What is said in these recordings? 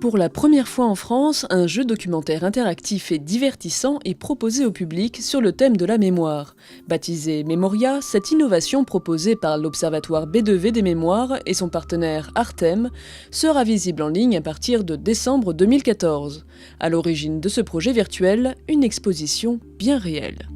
Pour la première fois en France, un jeu documentaire interactif et divertissant est proposé au public sur le thème de la mémoire. Baptisé Memoria, cette innovation proposée par l'Observatoire B2V des mémoires et son partenaire Artem sera visible en ligne à partir de décembre 2014. À l'origine de ce projet virtuel, une exposition bien réelle.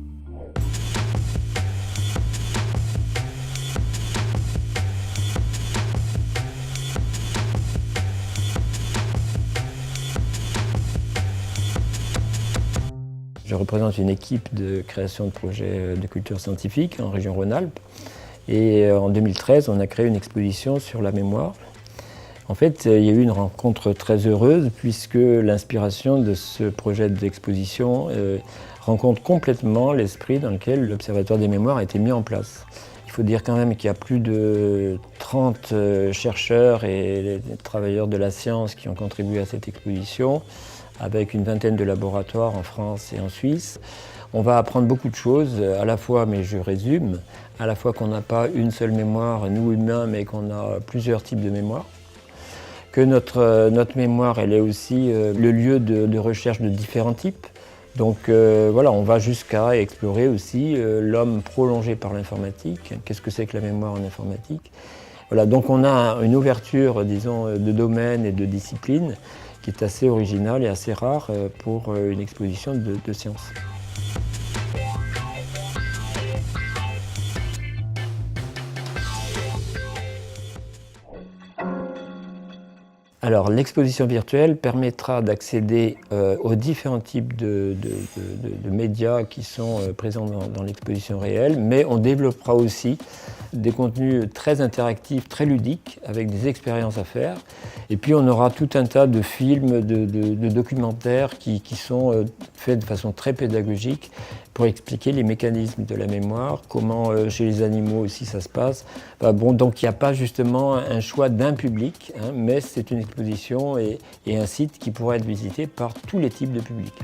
Je représente une équipe de création de projets de culture scientifique en région Rhône-Alpes. Et en 2013, on a créé une exposition sur la mémoire. En fait, il y a eu une rencontre très heureuse puisque l'inspiration de ce projet d'exposition rencontre complètement l'esprit dans lequel l'Observatoire des mémoires a été mis en place. Il faut dire quand même qu'il y a plus de 30 chercheurs et travailleurs de la science qui ont contribué à cette exposition, avec une vingtaine de laboratoires en France et en Suisse. On va apprendre beaucoup de choses, à la fois, mais je résume, à la fois qu'on n'a pas une seule mémoire, nous humains, mais qu'on a plusieurs types de mémoire. Que notre mémoire, elle est aussi le lieu de recherche de différents types. Donc voilà, on va jusqu'à explorer aussi l'homme prolongé par l'informatique. Qu'est-ce que c'est que la mémoire en informatique? Voilà, donc on a une ouverture, disons, de domaines et de disciplines qui est assez originale et assez rare pour une exposition de sciences. Alors, l'exposition virtuelle permettra d'accéder aux différents types de médias qui sont présents dans l'exposition réelle, mais on développera aussi des contenus très interactifs, très ludiques, avec des expériences à faire. Et puis on aura tout un tas de films, de documentaires qui sont faits de façon très pédagogique pour expliquer les mécanismes de la mémoire, comment chez les animaux aussi ça se passe. Enfin, bon, donc il n'y a pas justement un choix d'un public, hein, mais c'est une exposition et un site qui pourra être visité par tous les types de publics.